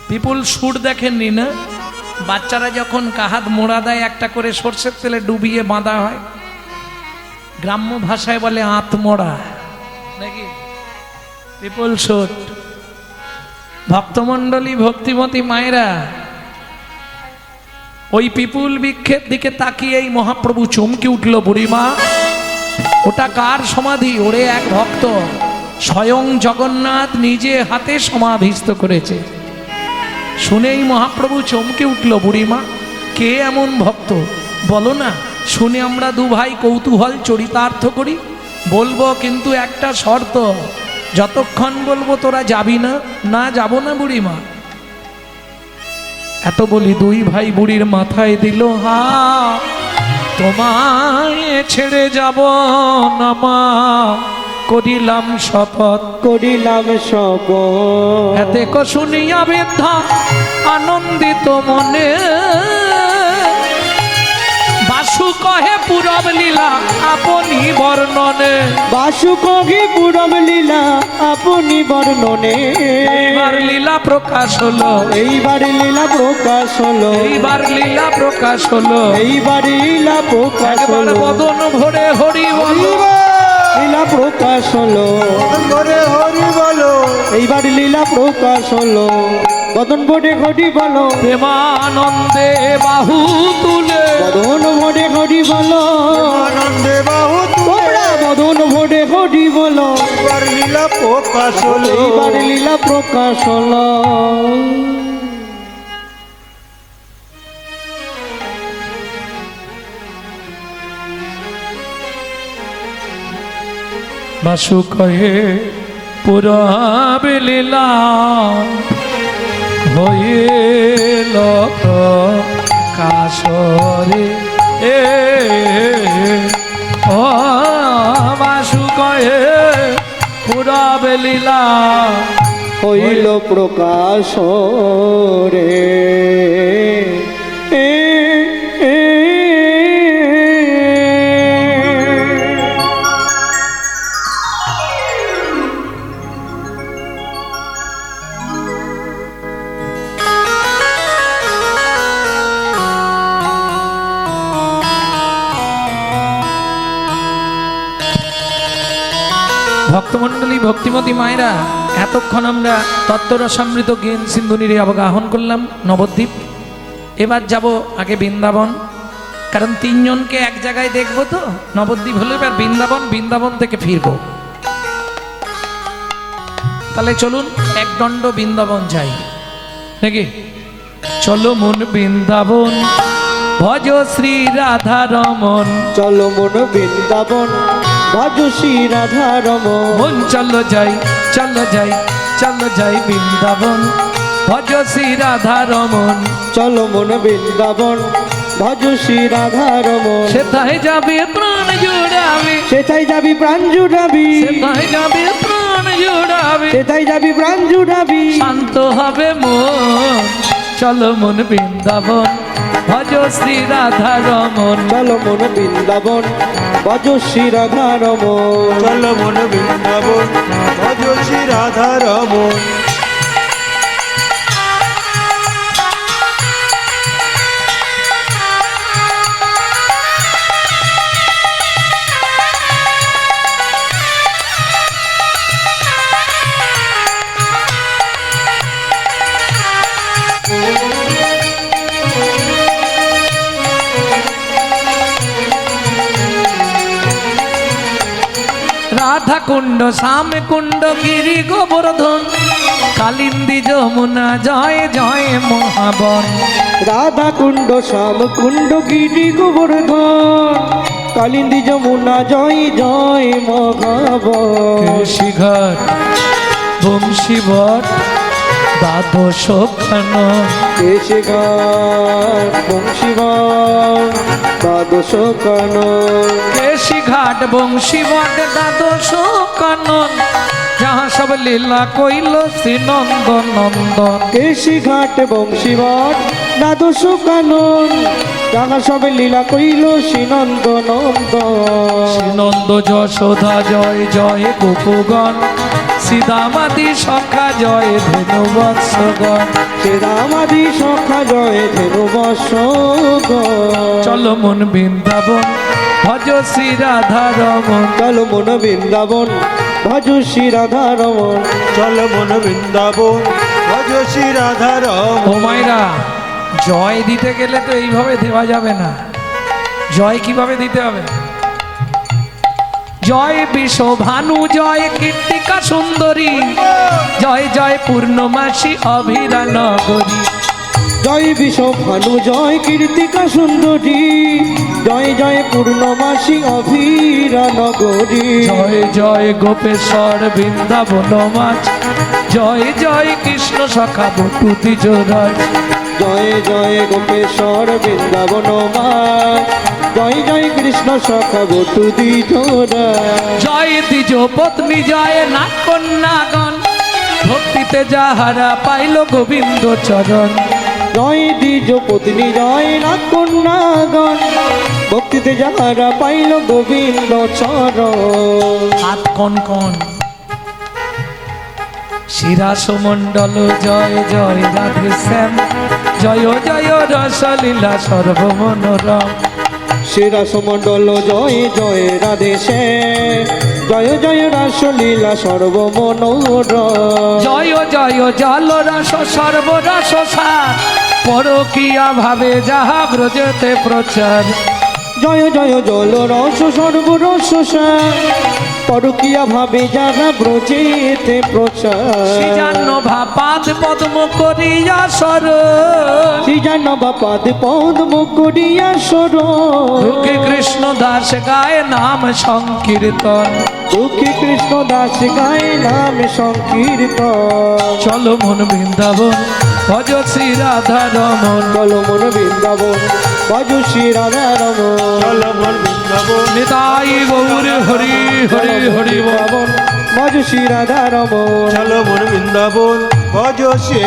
পিপুল shoot দেখেননি না? বাচ্চারা যখন কাহাত মোড়া দেয় একটা করে সর্ষের তেলে ডুবিয়ে বাঁধা হয়, গ্রাম্য ভাষায় বলে আতমোড়া নাকি পিপুল শুট। ভক্তমণ্ডলী ভক্তিমতী মায়েরা, ওই পিপুল বৃক্ষের দিকে তাকিয়ে এই মহাপ্রভু চমকে উঠল। বুড়িমা, ওটা কার সমাধি? ওরে এক ভক্ত স্বয়ং জগন্নাথ নিজে হাতে সমাধিস্থ করেছে। শুনেই মহাপ্রভু চমকে উঠল। বুড়িমা, কে এমন ভক্ত বলো না, শুনে আমরা দু ভাই কৌতূহল চরিতার্থ করি। বলবো, কিন্তু একটা শর্ত, যতক্ষণ বলবো তোরা যাবি না। না, যাব না বুড়িমা। এত বলি দুই ভাই বুড়ির মাথায় দিল হাত, তোমায় ছেড়ে যাব না মা, করিলাম শপথ, করিলাম শপথ। এতে শুনিয়া বৃদ্ধা আনন্দিত মনে, বাসু কহে পুরব লীলা আপনি বর্ণনে। বাসু কহে পুরব লীলা আপনি বর্ণনে। এইবার লীলা প্রকাশ হলো, এইবার লীলা প্রকাশ হলো, এইবার লীলা প্রকাশ হলো, এইবার লীলা প্রকাশ একবার হলো। বদন ভরে হরি বলো, লীলা প্রকাশ হলো, করে হরি বলো। এইবার লীলা প্রকাশ হলো, বদন ভরে হরি বলো। প্রেমানন্দে বাহু তুলে, বদন ভরে হরি বলো, আনন্দে বাহু তোমরা বদন ভরে হরি বলো। তুলার লীলা প্রকাশ হলো। এইবার লীলা প্রকাশ হলো। বাসু কহে পুরব লীলা হইল কাশরে। ও বাসু কহে পুরব লীলা হইল প্রকাশ রে। ভক্তমণ্ডলী ভক্তিমতী মায়েরা, এতক্ষণ আমরা তত্ত্বরসামৃত জ্ঞান সিন্ধুনিরে অবগাহন করলাম নবদ্বীপ। এবার যাব আগে বৃন্দাবন, কারণ তিনজনকে এক জায়গায় দেখবো তো। নবদ্বীপ হলো এবার বৃন্দাবন, বৃন্দাবন থেকে ফিরবো। তাহলে চলুন এক দণ্ড বৃন্দাবন যাই নাকি? চলো মন বৃন্দাবন, ভজ শ্রী রাধা রমন। চলো মন বৃন্দাবন, ভজ শ্রী রাধা রমন। মন চলো যাই, চলো যাই, চলো যাই বৃন্দাবন, ভজ শ্রী রাধা রমন। চলো মন বৃন্দাবন, ভজ শ্রী রাধা রমন। সেথায় যাবে প্রাণ জুড়াবে, সেথায় যাবি প্রাণ জুড়াবি, সেথায় যাবে প্রাণ জুড়াবে, সেথায় যাবি প্রাণ জুড়াবি। শান্ত হবে মন। চলো মন বৃন্দাবন, ভজ শ্রী রাধা রমন। চলো মন বৃন্দাবন, ভজ শ্রী রাধা রমন। চল মন বৃন্দাবন, ভজ শ্রী রাধা রমন। রাধা কুণ্ড, শ্যাম কুণ্ড, গিরি গোবর্ধন, কালিন্দী যমুনা, জয় জয় মহাবন। রাধা কুণ্ড, শ্যাম কুণ্ড, গিরি গোবর্ধন, কালিন্দী যমুনা, জয় জয় মহাবন। কেশিঘাট, বংশীবট, দ্বাদশ কানন। কেশঘাট, বংশীবন, দ্বাদশ কানন। কেশিঘাট, বংশীবট, দ্বাদশ কানন, যাহা সব লীলা কইল শ্রী নন্দ নন্দন। কেশঘাট, বংশীবট, দ্বাদশ কানন, যাহা সব লীলা কইল শ্রীনন্দ নন্দন। শ্রীনন্দ যশোদা, জয় জয় গোপগণ, শ্রীদামাদি সখা জয় ধেনু বৎসগণ। শ্রীরামাদি সখা জয় ধেনু বৎসগণ। চলো মন বৃন্দাবন ভজ শ্রী রাধা রমন। চলো মন বৃন্দাবন ভজ শ্রী রাধা রমন। চল মন বৃন্দাবন ভজ শ্রী রাধা রমন। ও মায়েরা, জয় দিতে গেলে তো এইভাবে দেওয়া যাবে না। জয় কিভাবে দিতে হবে? জয় বিশ্বভানু জয় কীর্তিকা সুন্দরী, জয় জয় পূর্ণমাসী অভিরা নগরী। জয় বিশ্বভানু জয় কীর্তিকা সুন্দরী, জয় জয় পূর্ণমাসী অভিরা নগরী। জয় জয় গোপেশ্বর বৃন্দাবন মাছ, জয় জয় কৃষ্ণ সখা বটু দ্বিজরাজ। জয় জয় গোপেশ্বর বৃন্দাবন মা, জয় জয় কৃষ্ণ সখা বটু দ্বিজরা। জয় দ্বিজ পত্নী জয় নাগ কন্যাগণ, ভক্তিতে যাহারা পাইল গোবিন্দ চরণ। জয় দ্বিজ পত্নী জয় নাগ কন্যাগণ, ভক্তিতে যাহারা পাইল গোবিন্দ চরণ। হাত কন কন। শিরাসমণ্ডল জয় জয় রাধে শ্যাম, জয় জয় রসলীলা সর্বমনোরম। শিরাসমণ্ডল জয় জয় রাধে শ্যাম, জয় জয় রাসলীলা সর্বমনোরম। জয় জয় জল রস সর্বরস সার, পরকীয়া ভাবে যাহা ব্রজতে প্রচার। জয় জয় জল রস সর্বরস সার, পরকীয়া ভাবে যারা ব্রজেতে প্রচার। শ্রীজান্ন ভাপাদ পদ্ম করিয়া সর, শ্রীজানবা পাদ পদ্ম করিয়া সর। দুঃখী কৃষ্ণ দাস গায় নাম সংকীর্তন। দুঃখী কৃষ্ণ দাস গায় নাম সংকীর্তন। চলো মন বৃন্দাবন ভজ শ্রী রাধা রমন। চলো মন বৃন্দাবন ভজ শ্রী রাধা রমন। চল মন বৃন্দাবন নিতাই গৌর হরি হরি হরি বল। বৃন্দাবন ভজ শ্রী রাধা রমন। চল মন বৃন্দাবন ভজ শ্রী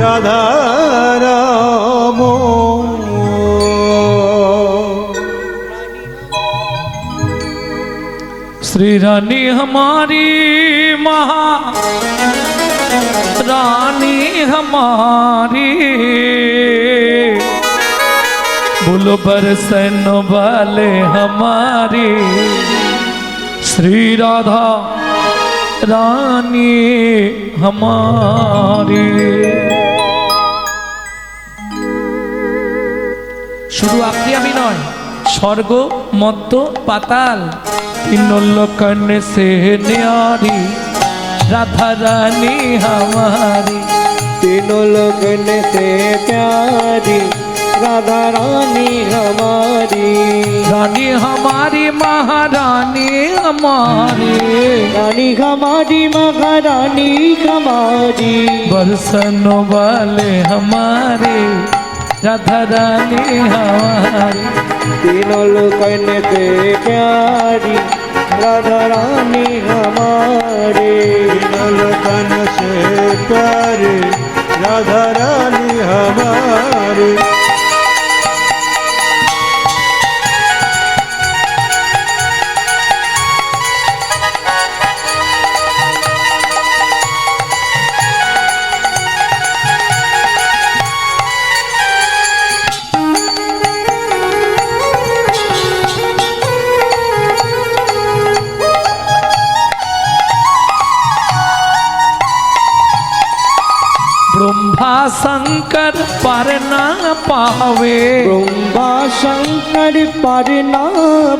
রাধা রমন। श्री रानी हमारी महा रानी हमारी, बोलो बरसन वाले हमारी, श्री राधा रानी हमारी। শুধু আপনি আমি নয়, স্বর্গ মত্ত পাতাল तीनों लोकन से न्यारी, राधा रानी हमारी। तीनों लोगन से प्यारी, राधा रानी हमारी। रानी हमारी महारानी हमारी, रानी हमारी महारानी हमारी। बरसन वाले हमारे, राधा रानी हमारी। तीनों लोगन से प्यारी, राधा रानी हमारी। लोकन से प्यारे राधा रानी हमारे। ब्रह्मा शंकर पर ना पावे, ब्रह्मा शंकर पर ना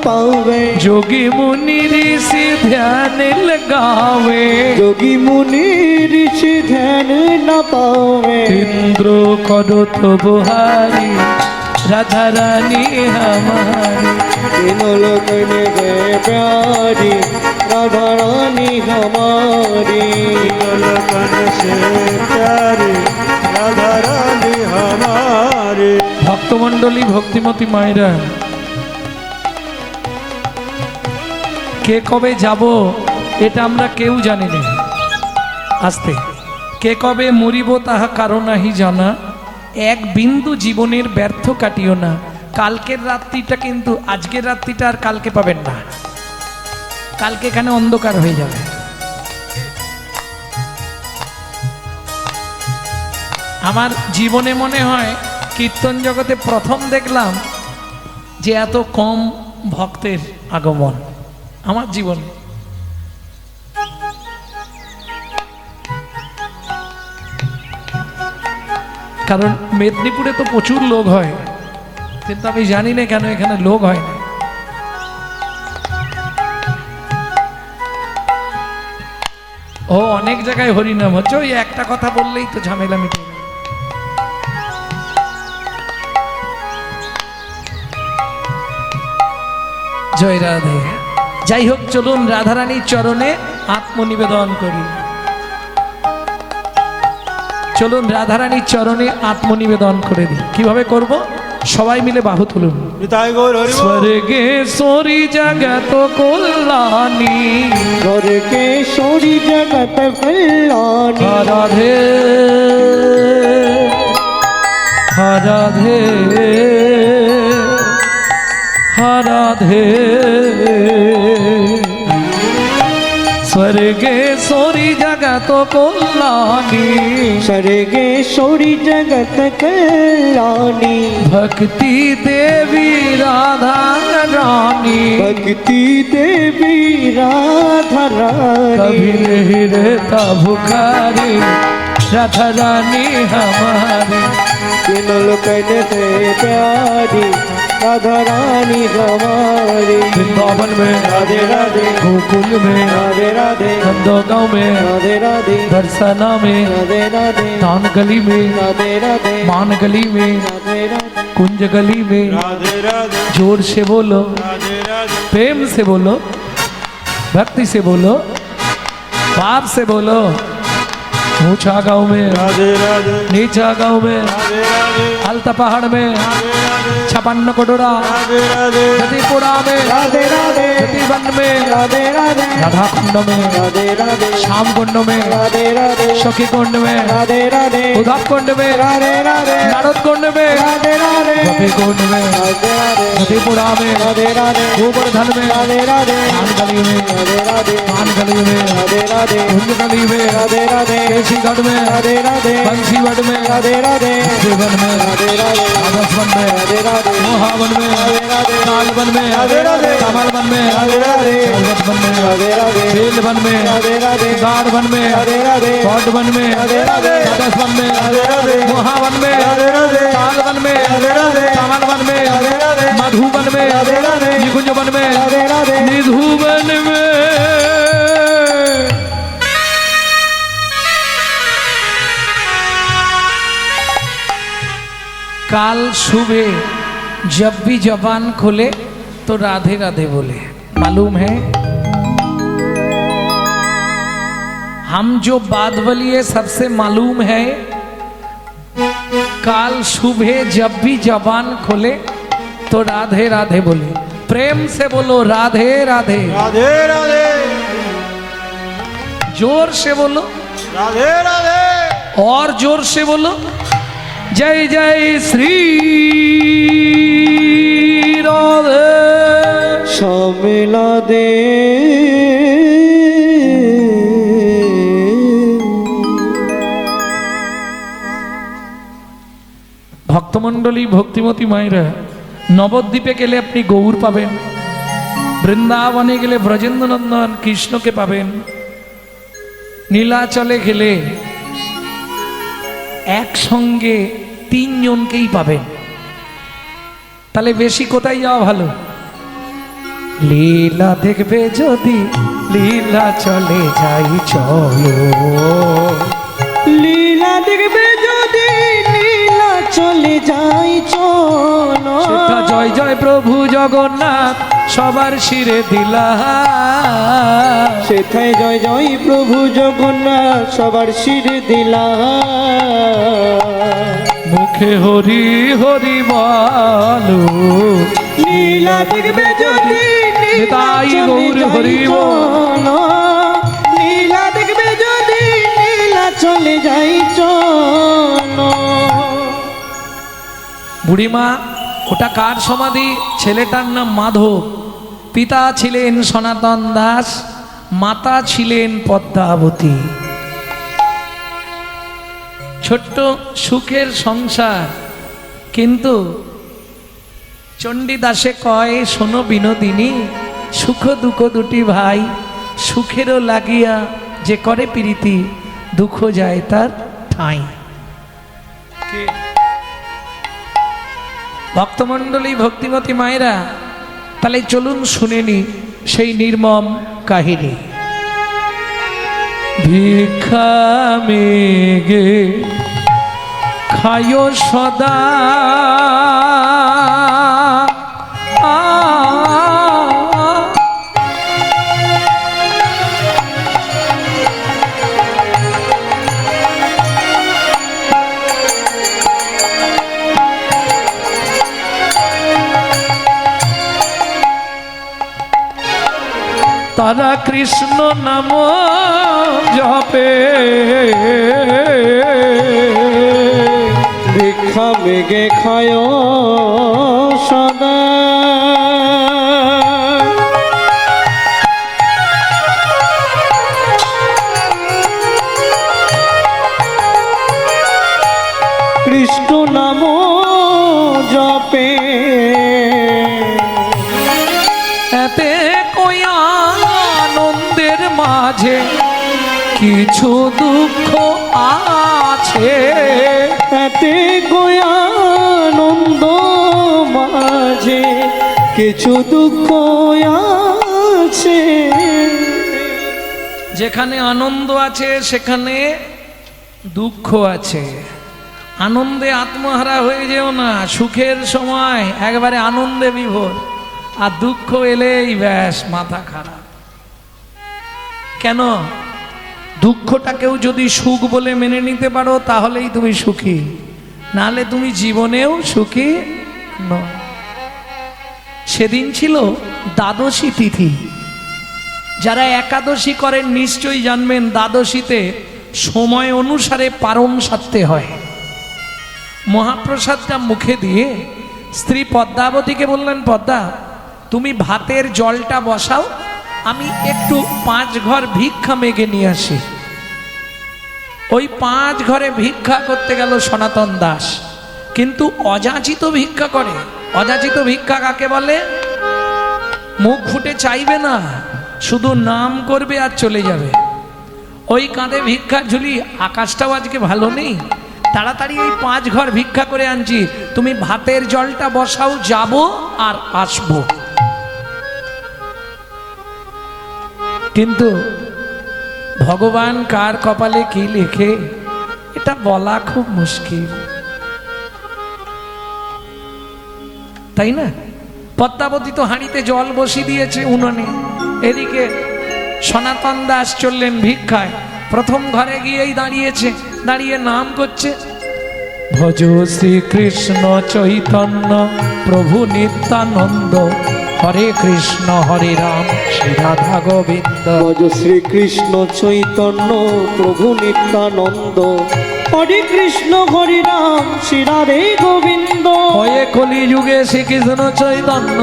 पावे। जोगी मुनि ऋषि ध्यान लगावे, जोगी मुनि ऋषि ध्यान न पावे। इंद्र करो तो बुहारी, राधा रानी हमारी। तीनों लोगन से प्यारी, राधा रानी हमारी। लोकन से प्यारे राधा रानी हमारे। ভক্তমণ্ডলী ভক্তিমতী মায়েরা, কে কবে যাব এটা আমরা কেউ জানি না। আস্তে কে কবে মরিব তাহা কারো নাহি জানা, এক বিন্দু জীবনের ব্যর্থ কাটিও না। কালকের রাত্রিটা কিন্তু আজকের রাত্রিটা আর কালকে পাবেন না, কালকে এখানে অন্ধকার হয়ে যাবে। আমার জীবনে মনে হয় কীর্তন জগতে প্রথম দেখলাম যে এত কম ভক্তের আগমন আমার জীবনে। কারণ মেদিনীপুরে তো প্রচুর লোক হয়, কিন্তু আমি জানি না কেন এখানে লোক হয় না। ও অনেক জায়গায় হরিনাম হচ্ছে, ওই একটা কথা বললেই তো ঝামেলা মিটে যাবে। জয় রাধে। যাই হোক, চলুন রাধারানীর চরণে আত্মনিবেদন করি। চলুন রাধারানীর চরণে আত্মনিবেদন করে দিই। কিভাবে করব? সবাই মিলে বাহু তুলুন। নিতাই গৌর হরি বল। স্বর্গে সরি জগত কল্যাণী, স্বর্গে সরি জগত কল্যাণী, রাধে রাধে রাধে। স্বর্গে সরি জগত কল্যাণী, স্বর্গে সরি জগত কল্যাণী, ভক্তি দেবী রাধা রানী, भक्ति देवी राधा कभी रानी, नहीं रहता भुखारी राधा रानी हमारी। तीनों लोकन से प्यारी राधा रानी हमारी। वृंदावन में, राधे राधे, गोकुल में, राधे राधे, नंदगांव में, राधे राधे, दर्शना में, राधे राधे, तान गली में, राधे राधे, मान गली में, राधे राधे, कुंज गली में। राधे राधे जोर से बोलो, राधे राधे प्रेम से बोलो, भक्ति से बोलो, पाप से बोलो। ऊंचा गांव में, राधे राधे नीचा गांव में, राधे राधे अलता पहाड़ में, राधे राधे 56 कटोरा, राधे राधे जतीपुरा में, राधे राधे, जतीवन में, राधे राधे, राधा कुंड में, राधे राधे, श्याम कुंड में, राधे राधे, सखी कुंड में, राधे राधे, उद्धव कुंड में, राधे राधे, नारद कुंड में, राधे राधे, गोपी कुंड में, राधे राधे, जतीपुरा में, राधे राधे, गोवर्धन में, राधे राधे, मान गली में, राधे राधे, मान गली में, राधे राधे, कुंज गली में, राधे राधे, केशीगढ़ में, राधे राधे, बंसीगढ़ में, राधे राधे, जीवन में, राधे राधे, राधसवन में, राधे राधे, मोहावन में, राधे राधे, कालवन में, राधे राधे, कमलवन में, राधे राधे, पर्वतवन में, राधे राधे, बेलवन में, राधे राधे, गाढ़वन में, राधे राधे, कौटवन में, राधे राधे, राधसवन में, राधे राधे, मोहावन में, राधे राधे, कालवन में, राधे राधे, कमलवन में, राधे राधे, मधुवन में, राधे राधे, निकुंजवन में, राधे राधे, निधुवन में। काल सुबह जब भी जबान खोले तो राधे राधे बोले। मालूम है, हम जो बात बोलिए सबसे मालूम है, काल सुबह जब भी जबान खोले तो राधे राधे बोले। प्रेम से बोलो राधे राधे, राधे राधे जोर से बोलो, राधे राधे और जोर से बोलो, जय जय श्री राधे। श्यामला दे ভক্তমণ্ডলী, ভক্তিমতী মায়েরা, নবদ্বীপে গেলে আপনি গৌর পাবেন, বৃন্দাবনে গেলে ব্রজেন্দ্র নন্দন কৃষ্ণকে পাবেন, নীলাচলে গেলে একসঙ্গে 3 জনকেই পাবেন। তাহলে বেশি কোথায় যাওয়া ভালো? লীলা দেখবে যদি লীলা চলে যাই চলো, লীলা দেখবে যদি লীলা চলে যাই চলো, সেটা জয় জয় প্রভু জগন্নাথ সবার শিরে দিলা। সেথায় জয় জয় প্রভু জগন্নাথ সবার শিরে দিলা। মুখে হরি হরি বলো, লীলা দেখবে যদি নিতাই গৌর হরি বল। লীলা দেখবে যদি লীলা চলে যাই চলো। বুড়িমা, ওটা কার সমাধি? ছেলেটার নাম মাধব, পিতা ছিলেন সনাতন দাস, মাতা ছিলেন পদ্মাবতী। ছোট্ট সুখের সংসার, কিন্তু চণ্ডীদাসে কয়, শোনো বিনোদিনী, সুখ দুঃখ দুটি ভাই, সুখেরও লাগিয়া যে করে প্রীতি, দুঃখ যায় তার ঠাঁই। ভক্তমণ্ডলী, ভক্তিমতী মায়েরা, তাহলে চলুন শুনে নি সেই নির্মম কাহিনী। ভিক্ষা মেগে খায়ো সদা, তারা কৃষ্ণ নাম জপে, ভিক্ষা মেগে খায় সদা। কৃষ্ণ নাম জপে, এতে কয়া আনন্দের মাঝে কিছু দুঃখ আছে, এতে গোয়ানন্দ মাঝে কিছু দুঃখ আছে। যেখানে আনন্দ আছে সেখানে দুঃখ আছে। আনন্দে আত্মহারা হয়ে যেও না, সুখের সময় একবারে আনন্দে বিভোর, আর দুঃখ এলেই ব্যাস মাথা খারাপ। কেন? দুঃখটাকেও যদি সুখ বলে মেনে নিতে পারো তাহলেই তুমি সুখী, নাহলে তুমি জীবনেও সুখী নও। সেদিন ছিল দ্বাদশী তিথি। যারা একাদশী করেন নিশ্চয়ই জানবেন, দ্বাদশীতে সময় অনুসারে পারণ সারতে হয়। মহাপ্রসাদটা মুখে দিয়ে স্ত্রী পদ্মাবতীকে বললেন, পদ্মা, তুমি ভাতের জলটা বসাও, আমি একটু 5 ঘর ভিক্ষা মেগে নিয়ে আসি। ওই 5 ঘরে ভিক্ষা করতে গেল সনাতন দাস, কিন্তু অযাচিত ভিক্ষা করে। অযাচিত ভিক্ষা কাকে বলে? মুখ ফুটে চাইবে না, শুধু নাম করবে আর চলে যাবে। ওই কাঁধে ভিক্ষা ঝুলি, আকাশটাও আজকে ভালো নেই, তাড়াতাড়ি এই 5 ঘর ভিক্ষা করে আনছি, তুমি ভাতের জলটা বসাও, যাব আর আসবো। কিন্তু ভগবান কার কপালে কি লেখে এটা বলা খুব মুশকিল, তাই না? পদ্মাবতী তো হাঁড়িতে জল বসিয়ে দিয়েছে উনুনে, এদিকে সনাতন দাস চললেন ভিক্ষায়। প্রথম ঘরে গিয়েই দাঁড়িয়েছে, দাঁড়িয়ে নাম করছে, ভজ শ্রীকৃষ্ণ চৈতন্য প্রভু নিত্যানন্দ, হরে কৃষ্ণ হরে রাম শ্রী রাধা গোবিন্দ। ভজ শ্রীকৃষ্ণ চৈতন্য প্রভু নিত্যানন্দ, হরে কৃষ্ণ হরে রাম শ্রী রাধে গোবিন্দ। হয়ে কলি যুগে শ্রীকৃষ্ণ চৈতন্য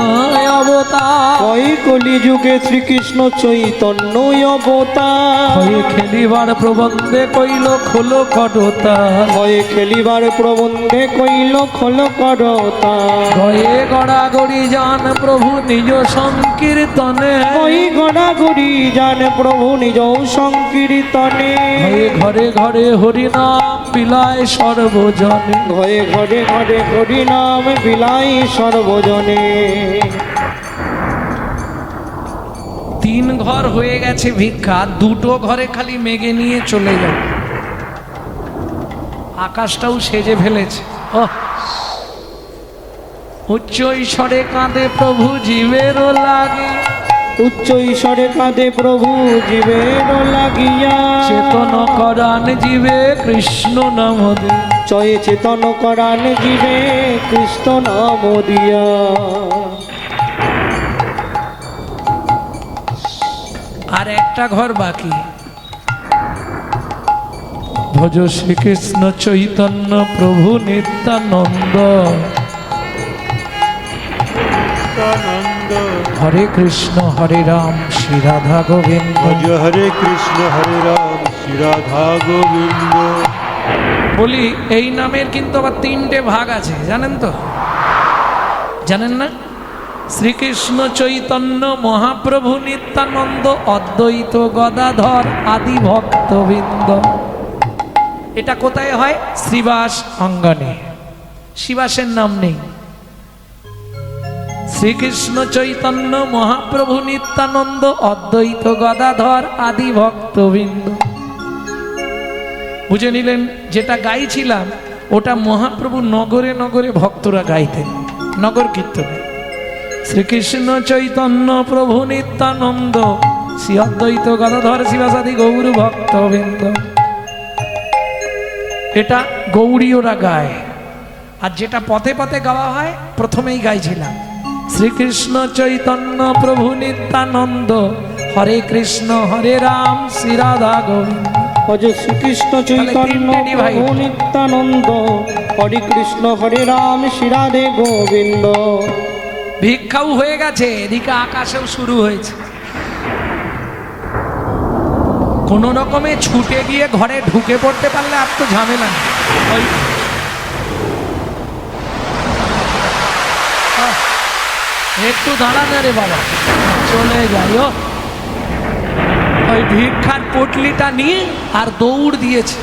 অবতার, হয়ে কলি যুগে শ্রীকৃষ্ণ চৈতন্য অবতার। হয়ে খেলিবার প্রবন্ধে কইল খোলো করতা, হয়ে খেলিবার প্রবন্ধে কইল খোল করতা। হয়ে গড়াগড়ি যান প্রভু নিজ সংকীর্তনে, হয়ে গড়াগড়ি যান প্রভু নিজ সংকীর্তনে। হয়ে ঘরে ঘরে হরিনাম বিলায় সর্বজনে, হয়ে ঘরে ঘরে হরিনাম বিলাই সর্বজনে। 3 ঘর হয়ে গেছে ভিক্ষা, 2টো ঘরে খালি মেগে নিয়ে চলে যাবে। আকাশটাও সেজে ফেলেছে। উচ্চ ঈশ্বরে কাঁদে প্রভু জীবেরও লাগে, উচ্চ ঈশ্বরে কাঁদে প্রভু জীবের লাগিয়া। চেতন করান জীবে কৃষ্ণ নাম দে, চয়ে চেতন করান জীবে কৃষ্ণ নাম দিয়া। আর একটা ঘর বাকি। ভজ শ্রীকৃষ্ণ চৈতন্য প্রভু নিত্যানন্দ, হরে কৃষ্ণ হরে রাম শ্রী রাধা গোবিন্দ। ভজ হরে কৃষ্ণ হরে রাম শ্রী রাধা গোবিন্দ। বলি এই নামের কিন্তু আবার তিনটে ভাগ আছে, জানেন তো? জানেন না? শ্রীকৃষ্ণ চৈতন্য মহাপ্রভু নিত্যানন্দ অদ্বৈত গদাধর আদি ভক্তবৃন্দ। এটা কোথায় হয়? শ্রীবাস অঙ্গনে। শ্রীবাসের নাম নেই। শ্রীকৃষ্ণ চৈতন্য মহাপ্রভু নিত্যানন্দ অদ্বৈত গদাধর আদি ভক্তবৃন্দ। বুঝে নিলেন? যেটা গাইছিলাম ওটা মহাপ্রভু নগরে নগরে ভক্তরা গাইতেন, নগর কীর্তনে। শ্রীকৃষ্ণ চৈতন্য প্রভু নিত্যানন্দ শ্রী অদ্বৈত গদাধর শিবাসাদি গৌর ভক্তবৃন্দ। এটা গৌড়ীয়রা গায়। আর যেটা পথে পথে গাওয়া হয় প্রথমেই গাইছিলাম, শ্রীকৃষ্ণ চৈতন্য প্রভু নিত্যানন্দ হরে কৃষ্ণ হরে রাম শ্রী রাধা গোবিন্দ। শ্রীকৃষ্ণ চৈতন্য প্রভু নিত্যানন্দ হরে কৃষ্ণ হরে রাম শ্রী রাধে গোবিন্দ। ভিক্ষাও হয়ে গেছে, এদিকে আকাশেও শুরু হয়েছে। কোন রকমে ছুটে গিয়ে ঘরে ঢুকে পড়তে পারলে আর তো ঝামেলা নেই। একটু দাঁড়ানো রে বাবা, চলে যাইও। ওই ভিক্ষার পটলিটা নিয়ে আর দৌড় দিয়েছে,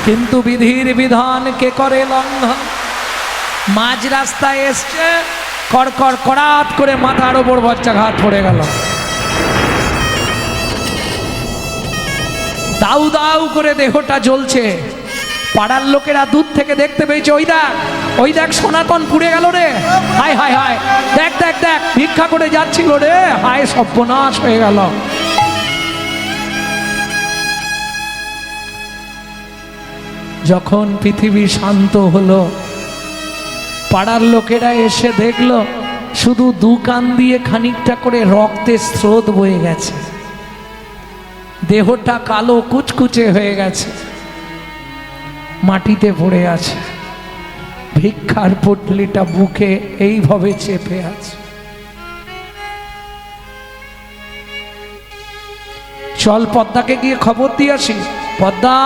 কিন্তু বিধির বিধান কে করে লঙ্ঘন। মাঝ রাস্তায় এসছে, কড়কড় কড়াত করে মাথার ওপর বজ্রাঘাত পড়ে গেল। দাউ দাউ করে দেহটা জ্বলছে। পাড়ার লোকেরা দূর থেকে দেখতে পেয়েছে, ওই দেখ সনাতন পুড়ে গেল রে, হায় হায় হায়, দেখ দেখ দেখ ভিক্ষা করে যাচ্ছিল রে, হায় সর্বনাশ হয়ে গেল। যখন পৃথিবী শান্ত হলো, পাড়ার লোকেরা এসে দেখলো শুধু দু কান দিয়ে খানিকটা করে রক্তের স্রোত বয়ে গেছে, দেহটা কালো কুচকুচে হয়ে গেছে, মাটিতে পড়ে আছে, ভিক্ষার পটলিটা বুকে এইভাবে চেপে আছে। চল পদ্মাকে গিয়ে খবর দিয়ে আসি। পদ্মা,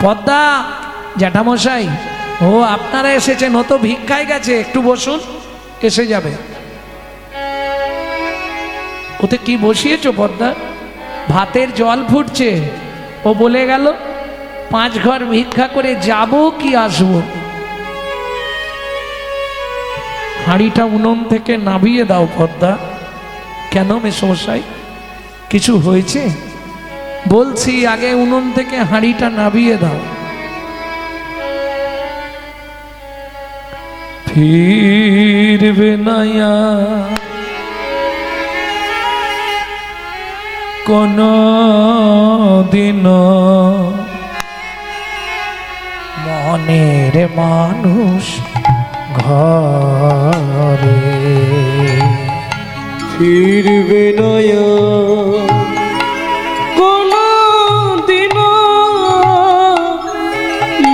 পদ্মা, জ্যাঠামশাই, ও আপনারা এসেছেন, ও তো ভিক্ষায় গেছে, একটু বসুন, এসে যাবে। ওতে কি বসিয়েছো পদ্মা? ভাতের জল ফুটছে। ও বলে গেল 5 ঘর ভিক্ষা করে যাব কি আসবো। হাঁড়িটা উনুন থেকে নামিয়ে দাও পদ্মা। কেন মেসমশাই, কিছু হয়েছে? বলছি আগে উনুন থেকে হাঁড়িটা নামিয়ে দাও। ফিরবে না কোন দিন মনের মানুষ ঘরে, ফিরবে নয়া কোনো দিন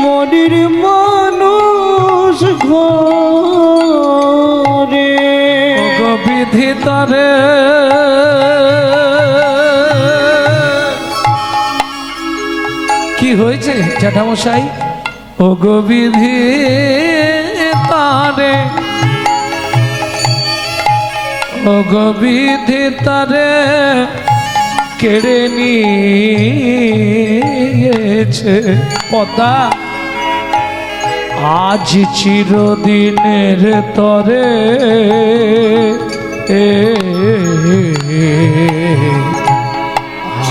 মনের মানুষ ঘরে। বিধি তারে কি হয়েছে জ্যাঠামশাই? ও গো বিধি তারে, ও গো বিধি তারে কেড়ে নিয়েছে। পদ্মা, আজ চিরদিনের তরে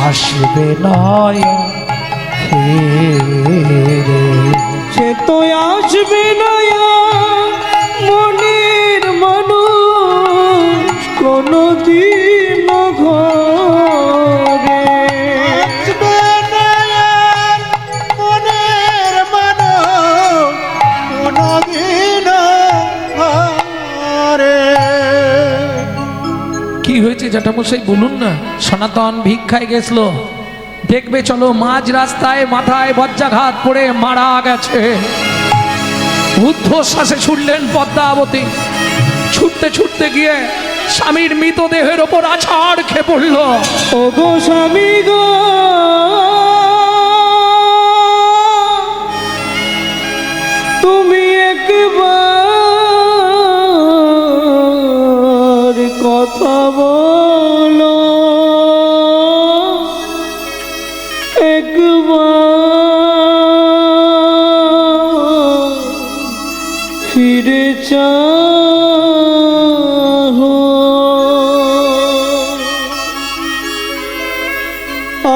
আসবে নয়া ফিরে। সে তো আসবে নয়া মনের মানুষ কোনো দিন ঘরে। আসবে নয়া মনের মানুষ কোনদিন ঘরে। কি হয়েছে জ্যাঠামশাই বলুন না? সনাতন ভিক্ষায় গেছিল, দেখবে চলো মাঝ রাস্তায় মাথায় বজ্রাঘাত পড়ে মারা গেছে। ঊর্ধ্বশ্বাসে ছুটলেন পদ্মাবতী, ছুটতে ছুটতে গিয়ে স্বামীর মৃতদেহের ওপর আছাড় খেয়ে পড়ল। ও গো স্বামী গো, একবার ফিরে চাহো,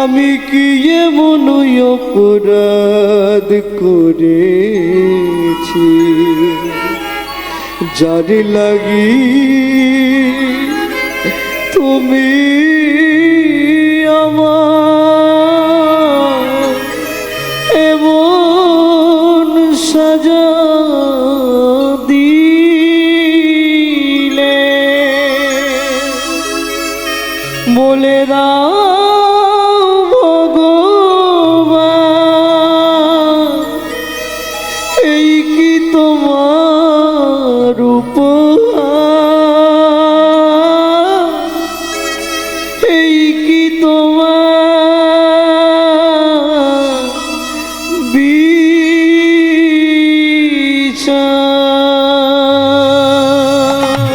আমি কি এমন অপরাধ করেছি যার লাগি তুমি আমার এমন সাজা দিলে? বলে দাও ভগবান, এই কি তোমার উপহার, এই কি তোমার বিচার?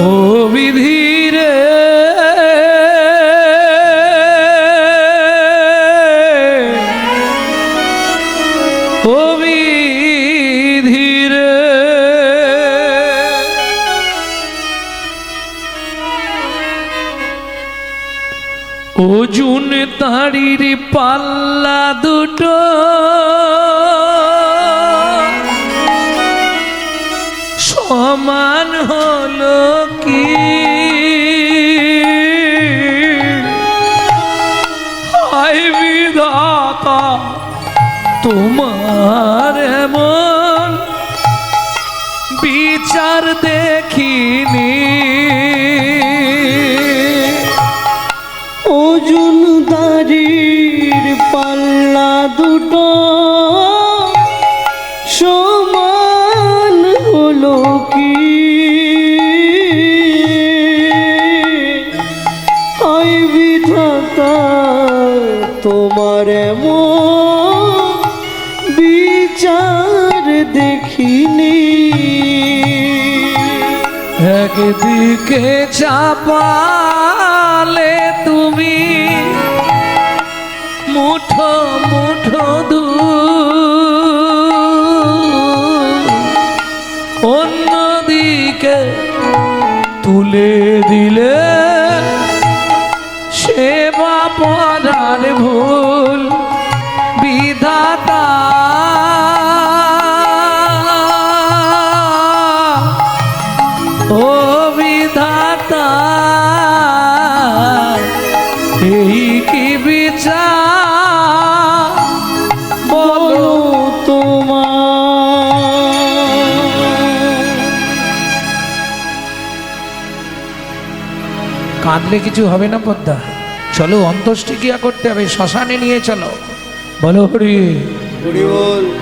ও বিধি রে, ও বিধি রে, অর্জুন তারির পাল্লা দুটো সমান হলো কি? হায় বিধাতা, তোমার এমন বিচার দেখিনি। অর্জুন দাড়ির পাল্লা দুটো সমান হলো কি? হায় বিধাতা, তোমার এমন বিচার দেখিনি। একদিকে চাপালে তুমি মুঠো মুঠো দুধ, অন্যদিকে তুলে দিলে সেবা পরার ভুল। বিধাতা, ও বিধাতা, এই কি বিচার বলো তোমার? কাঁদলে কিছু হবে না পদ্মা, চলো অন্ত্যেষ্টিক্রিয়া করতে হবে, শ্মশানে নিয়ে চলো। বলো হরি,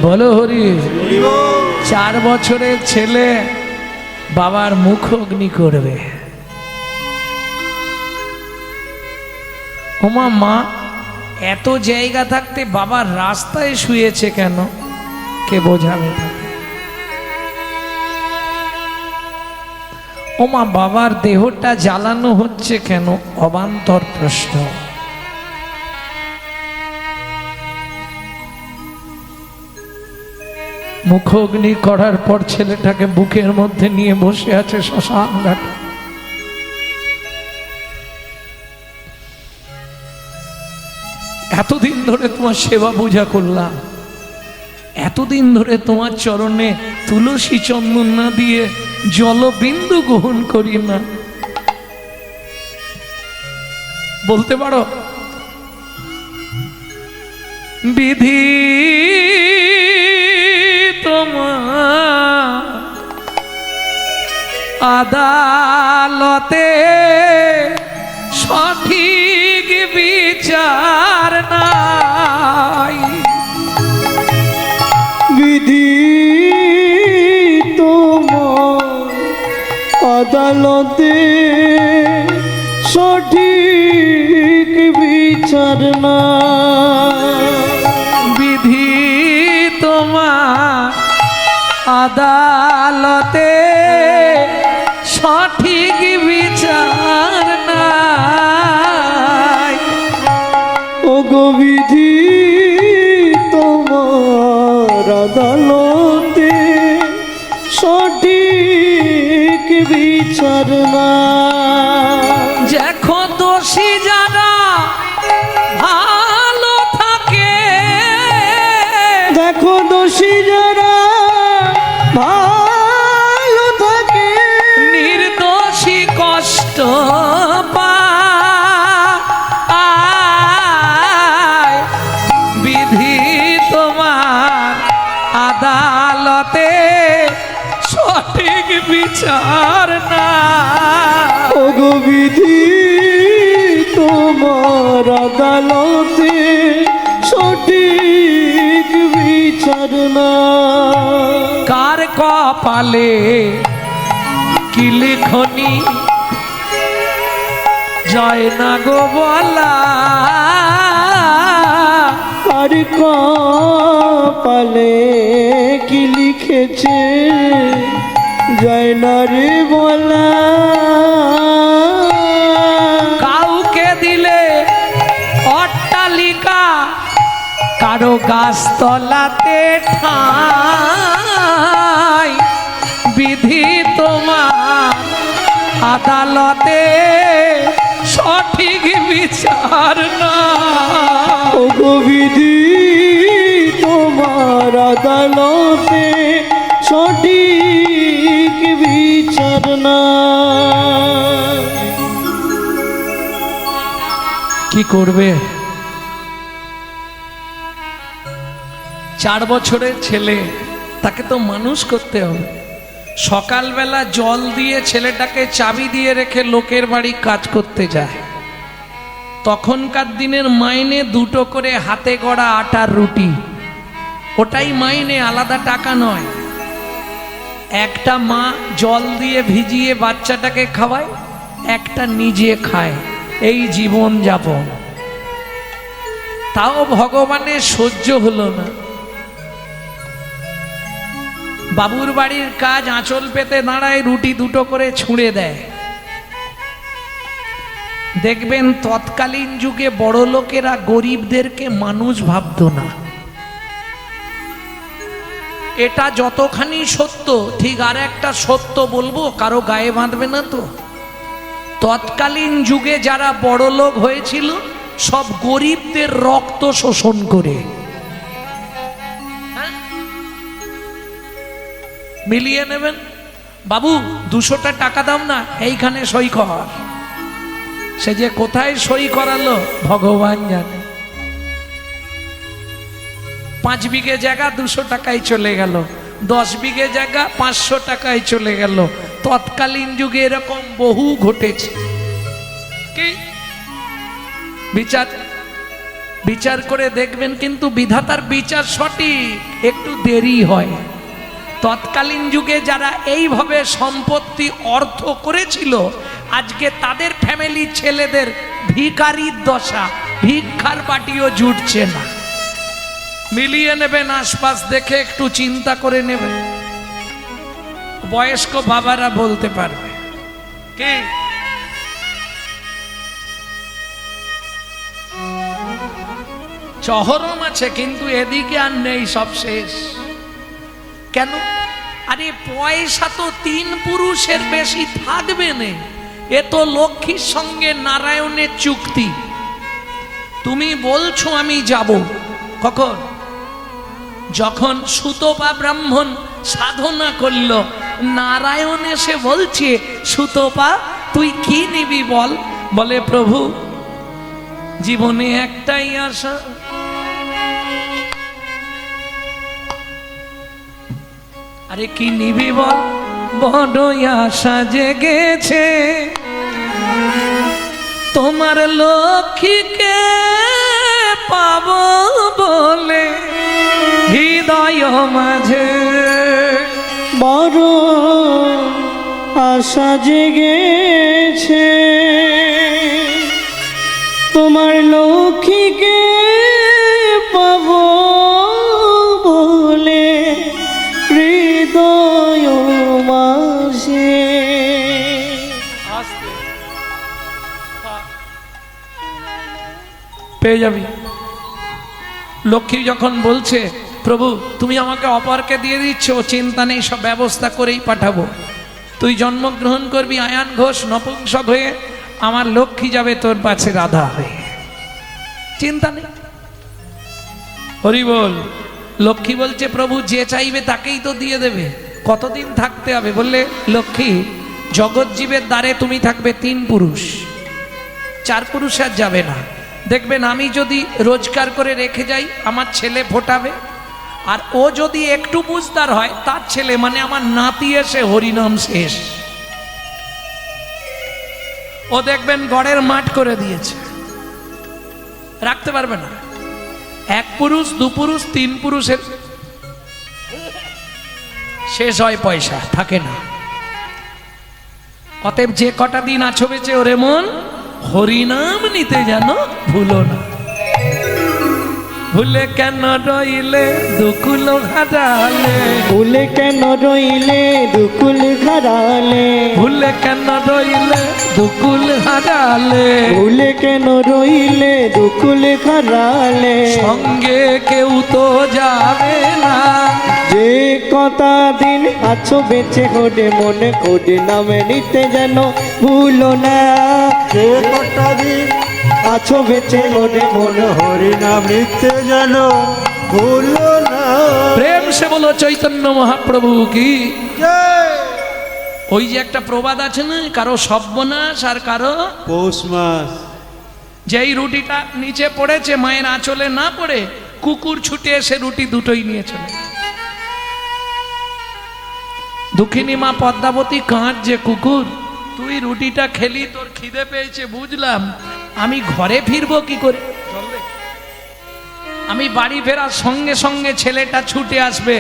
বলো হরি। 4 বছরের ছেলে বাবার মুখ অগ্নি করবে। ওমা মা, এত জায়গা থাকতে বাবার রাস্তায় শুয়েছে কেন? কে বোঝাবে? ওমা বাবার দেহটা জ্বালানো হচ্ছে কেন? অবান্তর প্রশ্ন। মুখ অগ্নি করার পর ছেলেটাকে বুকের মধ্যে নিয়ে বসে আছে শ্মশান ঘাটে। এতদিন ধরে তোমার সেবা পূজা করলাম, এতদিন ধরে তোমার চরণে তুলসী চন্দন না দিয়ে জলবিন্দু গ্রহণ করি না, বলতে পারো? বিধি তোমার আদালতে সঠিক বিচার নাই। বিধি তোমার আদালতে সঠিক বিচার না। বিধি তোমার আদালতে সঠিক বিচার নাই। ও গো বিধি দেখো দোষী যারা ভালো থাকে, নির্দোষী কষ্ট পায়, বিধি তোমার আদালতে সঠিক বিচার না। ওগো বিধি তোমার আদালতে সঠিক বিচার না। কার কপালে কি লিখনি যায় না গো বলা, আর কপালে কি লিখেছে যায় না রে বলা। কাউকে দিলে অট্টালিকা, কারো গাছতলাতে ঠাঁই, বিধি তোমার আদালতে সঠিক বিচার না। ওগো বিধি তোমার আদালতে সঠিক বিচার না। কি করবে? 4 বছরের ছেলে, তাকে তো মানুষ করতে হবে। সকালবেলা জল দিয়ে ছেলেটাকে চাবি দিয়ে রেখে লোকের বাড়ি কাজ করতে যায়। তখনকার দিনের মাইনে 2টো করে হাতে গড়া আটার রুটি, ওটাই মাইনে, আলাদা টাকা নয়। একটা মা জল দিয়ে ভিজিয়ে বাচ্চাটাকে খাওয়ায়, একটা নিজে খায়। এই জীবন যাপন। তাও ভগবানের সহ্য হলো না। বাবুর বাড়ির কাজ, আঁচল পেতে দাঁড়ায়, রুটি 2টো করে ছুঁড়ে দেয়। দেখবেন তৎকালীন যুগে বড় লোকেরা গরিবদেরকে মানুষ ভাবতো না। এটা যতখানি সত্য, ঠিক আর একটা সত্য বলবো, কারো গায়ে বাঁধবে না তো। তৎকালীন যুগে যারা বড় লোক হয়েছিল সব গরিবদের রক্ত শোষণ করে। মিলিয়ে নেবেন। বাবু 200টা টাকা দাও না, এইখানে সই কর। সে যে কোথায় সই করালো ভগবান জানে। 5 বিঘে জায়গা 200 টাকায় চলে গেল, 10 বিঘে জায়গা 500 টাকায় চলে গেল। তৎকালীন যুগে এরকম বহু ঘটেছে। কি বিচার করে দেখবেন, কিন্তু বিধাতার বিচার সঠিক, একটু দেরি হয়। তৎকালীন যুগে যারা এইভাবে সম্পত্তি অর্থ করেছিল, আজকে তাদের ফ্যামিলির ছেলেদের ভিখারির দশা, ভিক্ষার বাটিও জুটছে না। মিলিয়ে নেবেন, আশপাশ দেখে একটু চিন্তা করে নেবেন। বয়স্ক বাবারা বলতে পারবে। কি চহরম আছে, কিন্তু এদিকে আর নেই, সব শেষ। কেন? আরে পয়সা তো 3 পুরুষের বেশি থাকবে না। এ তো লক্ষ্মীর সঙ্গে নারায়ণের চুক্তি। তুমি বলছো আমি যাব, কখন? যখন সুতপা ব্রাহ্মণ সাধনা করল, নারায়ণ এসে বলছে, সুতপা তুই কি নিবি বল। বলে, প্রভু জীবনে একটাই আশা, আরে কি নিবি বল। বড় আশা জেগেছে তোমার লক্ষ্মীকে পাবো বলে, হৃদয় মাঝে বড় আশা জেগেছে তোমার লক্ষ্মীকে পাবো বলে, হৃদয় মাঝে। পেয়ে যাবি। লক্ষ্মী যখন বলছে, প্রভু তুমি আমাকে অপরকে দিয়ে দিচ্ছ, চিন্তা নেই, সব ব্যবস্থা করেই পাঠাবো। তুই জন্মগ্রহণ করবি আয়ান ঘোষ নপুংসক হয়ে, আমার লক্ষ্মী যাবে তোর কাছে রাধা হয়ে, চিন্তা নেই। হরি বল। লক্ষ্মী বলছে প্রভু যে চাইবে তাকেই তো দিয়ে দেবে, কতদিন থাকতে হবে? বললে লক্ষ্মী জগৎজীবের দ্বারে তুমি থাকবে 3 পুরুষ, 4 পুরুষ আর যাবে না। দেখবেন আমি যদি রোজগার করে রেখে যাই আমার ছেলে ফোটাবে, আর ও যদি একটু বুঝদার হয় তার ছেলে মানে আমার নাতি এসে হরিনাম শেষ। ও দেখবেন গড়ের মাঠ করে দিয়েছে, রাখতে পারবে না। 1 পুরুষ 2 পুরুষ 3 পুরুষের শেষ হয়, পয়সা থাকে না। অতএব যে কটা দিন আছো বেঁচে ওরে মন হরিনাম নিতে যেন ভুলো না। ভুলে কেন রইলে দুকুল হারালে, ভুলে কেন রইলে দুকুল হারালে, ভুলে কেন রইলে দুকুল হারালে, ভুলে কেন রইলে দুকুল হারালে, সঙ্গে কেউ তো যাবে না। যে কটা দিন আছো বেঁচে হরে মনে করে নামে নিতে যেন ভুলো না। যে কটা দিন আছো বেঁচে হরে মনে হরি নাম নিতে যেন ভুলো না। প্রেম সে বলো চৈতন্য মহাপ্রভু কি। জয়। ওই যে একটা প্রবাদ আছে না, কারো সর্বনাশ আর কারো পৌষ মাস। যেই রুটিটা নিচে পড়েছে মায়ের আঁচলে না পড়ে কুকুর ছুটে এসে রুটি দুটোই নিয়ে চলে। দুঃখিনী মা পদ্মাবতী কাঁদছে, কুকুর তুই রুটিটা খেলি, তোর খিদে পেয়েছে বুঝলাম, আমি ঘরে ফিরবো কি করে? আমি বাড়ি ফেরার সঙ্গে সঙ্গে ছেলেটা ছুটে আসবে,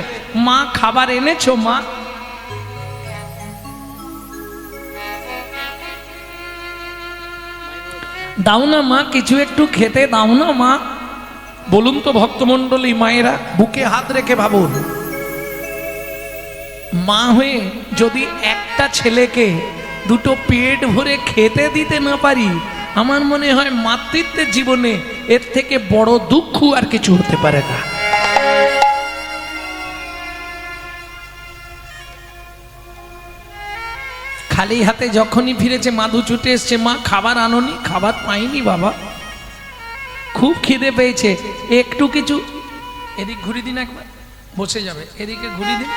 মা খাবার এনেছো মা? দাও না মা, কিছু একটু খেতে দাও না মা। বলুন তো ভক্তমণ্ডলী মায়েরা, বুকে হাত রেখে ভাবুন, মা হয়ে যদি একটা ছেলেকে দুটো পেট ভরে খেতে দিতে না পারি, আমার মনে হয় মাতৃত্বের জীবনে এর থেকে বড় দুঃখ আর কিছু হতে পারে না। খালি হাতে যখনই ফিরেছে মাধু ছুটে এসছে, মা খাবার আনোনি? খাবার পাইনি বাবা, খুব খিদে পেয়েছে, একটু কিছু। এদিক ঘুরি দিন, একবার বসে যাবে, এদিকে ঘুরি দিন,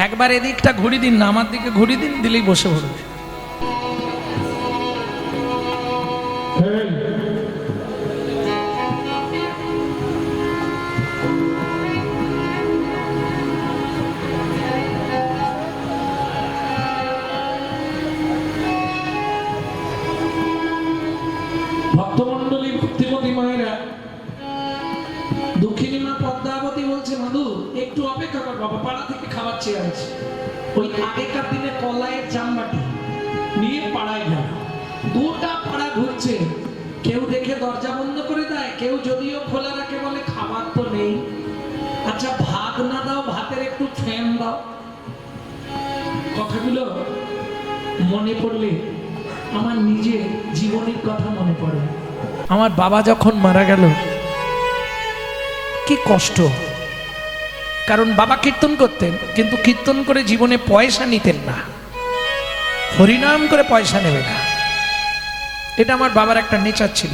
একবার এদিকটা ঘুরি দিন না, আমার দিকে ঘুরি দিন, দিলেই বসে পড়বে। ভক্তমণ্ডলী ভক্তিমতী মায়েরা, দুঃখিনী মা পদ্মাবতী বলছে মাধু একটু অপেক্ষা কর বাবা, পাড়া থেকে খাবার চেয়ে আছে। ওই আগেকার দিনে কলাইয়ের জামবাটি নিয়ে পাড়ায় গেল, গোটা পাড়া ঘুরছে, কেউ দেখে দরজা বন্ধ করে দেয়, কেউ যদিও খোলা রাখে বলে খাবার তো নেই। আচ্ছা ভাত না দাও, ভাতের একটু ফ্যান দাও। কথাগুলো মনে পড়লে আমার নিজের জীবনের কথা মনে পড়ে। আমার বাবা যখন মারা গেল কি কষ্ট, কারণ বাবা কীর্তন করতেন, কিন্তু কীর্তন করে জীবনে পয়সা নিতেন না, হরিনাম করে পয়সা নেবে না, এটা আমার বাবার একটা নেচার ছিল।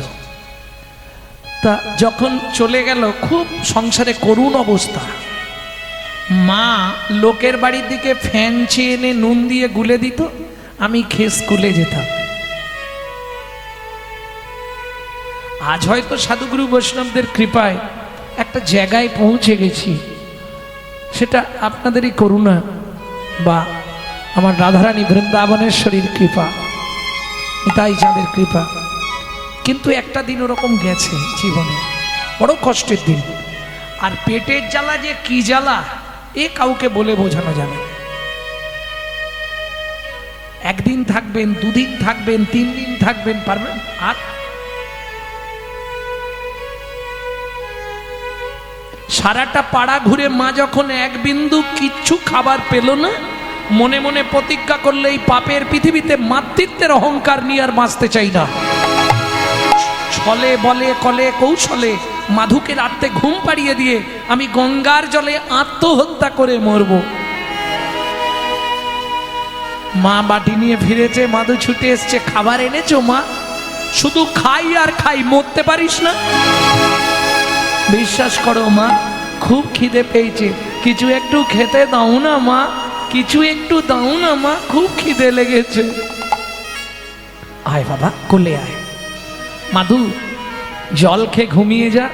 তা যখন চলে গেল খুব সংসারে করুণ অবস্থা, মা লোকের বাড়ির দিকে ফ্যান চেয়ে এনে নুন দিয়ে গুলে দিত, আমি খেয়ে স্কুলে যেতাম। আজ হয়তো সাধুগুরু বৈষ্ণবদের কৃপায় একটা জায়গায় পৌঁছে গেছি, সেটা আপনাদেরই করুণা বা আমার রাধারানী বৃন্দাবনেশ্বরীর কৃপা, তাই যাদের কৃপা। কিন্তু একটা দিন ওরকম গেছে জীবনে, বড় কষ্টের দিন। আর পেটের জ্বালা যে কি জ্বালা, এ কাউকে বলে বোঝানো যাবে না। একদিন থাকবেন, দুদিন থাকবেন, 3 দিন থাকবেন, পারবেন? আর সারাটা পাড়া ঘুরে মা যখন এক বিন্দু কিচ্ছু খাবার পেল না, মনে মনে প্রতিজ্ঞা করলে এই পাপের পৃথিবীতে মাতৃত্বের অহংকার নিয়ে আর বাঁচতে চাই না। ছলে বলে কলে কৌশলে মাধুকে রাতে ঘুম পাড়িয়ে দিয়ে আমি গঙ্গার জলে আত্মহত্যা করে মরব। মা বাটি নিয়ে ফিরেছে, মাধু ছুটে এসছে, খাবার এনেছো মা? শুধু খাই আর খাই, মরতে পারিস না? বিশ্বাস করো মা, খুব খিদে পেয়েছে, কিছু একটু খেতে দাও না মা, কিছু একটু দাও না মা, খুব খিদে লেগেছে। আয় বাবা, কোলে আয়। মাধু, জল খেয়ে ঘুমিয়ে যা,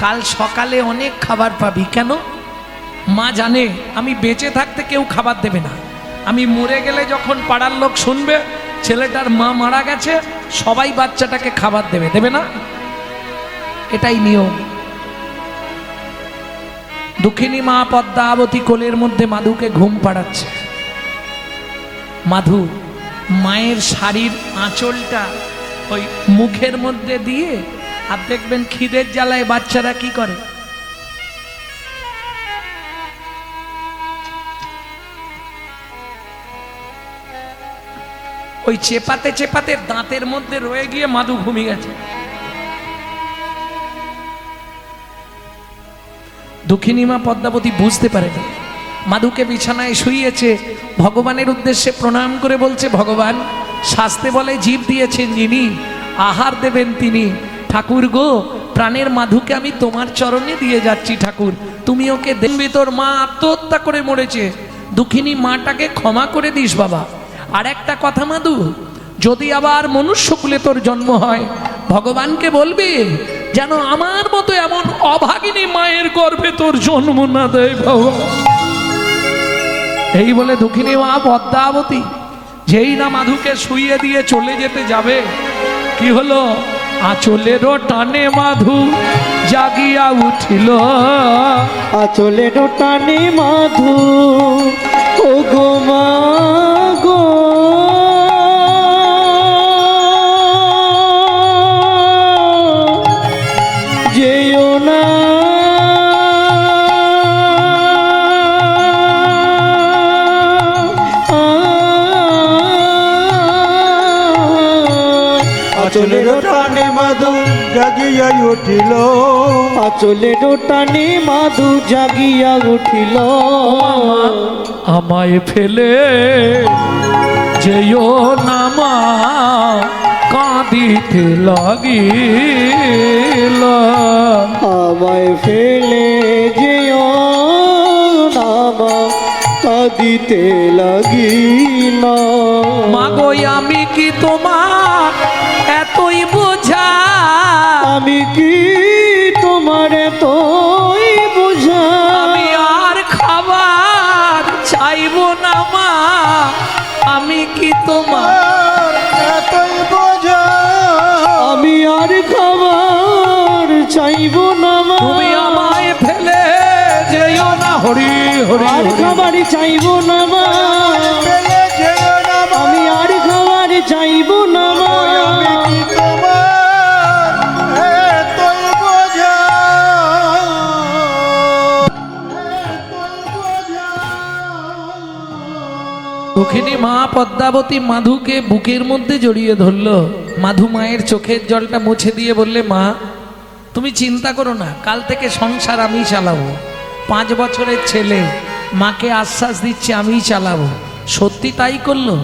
কাল সকালে অনেক খাবার পাবি। কেন? মা জানে আমি বেঁচে থাকতে কেউ খাবার দেবে না, আমি মরে গেলে যখন পাড়ার লোক শুনবে ছেলেটার মা মারা গেছে, সবাই বাচ্চাটাকে খাবার দেবে, দেবে না? এটাই নিয়ম। দুঃখিনী মা পদ্মাবতী কোলের মধ্যে মাধুকে ঘুম পাড়াচ্ছে। মাধু মায়ের শাড়ির আঁচলটা ওই মুখের মধ্যে দিয়ে, আর দেখবেন খিদের জ্বালায় বাচ্চারা কি করে, ওই চেপাতে চেপাতে দাঁতের মধ্যে রয়ে গিয়ে মাধু ঘুমিয়ে গেছে। দুঃখিনী মা পদ্মাবতী বুঝতে পারেনি, মাধুকে বিছানায় শুইয়েছে, ভগবানের উদ্দেশ্যে প্রণাম করে বলছে, ভগবান, শাস্তে বলে জীব দিয়েছেন যিনি, আহার দেবেন তিনি। ঠাকুর গো, প্রাণের মাধুকে আমি তোমার চরণে দিয়ে যাচ্ছি ঠাকুর, তুমি ওকে দেখবি। তোর মা আত্মহত্যা করে মরেছে, দুঃখিনী মাটাকে ক্ষমা করে দিস বাবা। আর একটা কথা মাধু, যদি আবার মনুষ্যকুলে তোর জন্ম হয়, ভগবানকে বলবি যেন আমার মতো এমন অভাগিনী মায়ের গর্ভে তোর জন্ম না দেয় বাবা। এই বলে দুঃখিনী মা পদ্মাবতী যেই না মাধুকে শুইয়ে দিয়ে চলে যেতে যাবে, কি হলো, আঁচলেরও টানে মাধু জাগিয়া উঠিল। আঁচলের টানে মাধু, ও গো মা গো, যেও না আচলের টানে মাধু জাগিয়া উঠিল। আঁচলের টানে মাধু জাগিয়া উঠিল। আমায় ফেলে যেও না মা, কাঁদিতে লাগিল। আমায় ফেলে যেও না মা, কাঁদিতে লাগিল। মাগো আমি কি তোমার এতই বোঝা, আমি কি তোমার তোই বুঝা, আমি আর খাবার চাইবো না মা, আমি কি তোমার এতই বোঝা, আমি আর খাবার চাইব না মা, তুমি আমায় ফেলে যেও না। হরি হরি আর হরি। খাবার চাইব না মা, ফেলে যেও না মা, আমি আর খাবার চাইব না মা, আমি কি তোমার এতই বোঝা, এতই বোঝা। দুঃখিনী মা পদ্মাবতী মাধুকে বুকের মধ্যে জড়িয়ে ধরল। মাধু মায়ের চোখের জলটা মুছে দিয়ে বললে, মা তুমি চিন্তা করো না, কাল থেকে সংসার আমি চালাবো। 5 বছরের ছেলে মাকে আশ্বাস দিচ্ছে আমি চালাবো। সত্যি তাই করলো।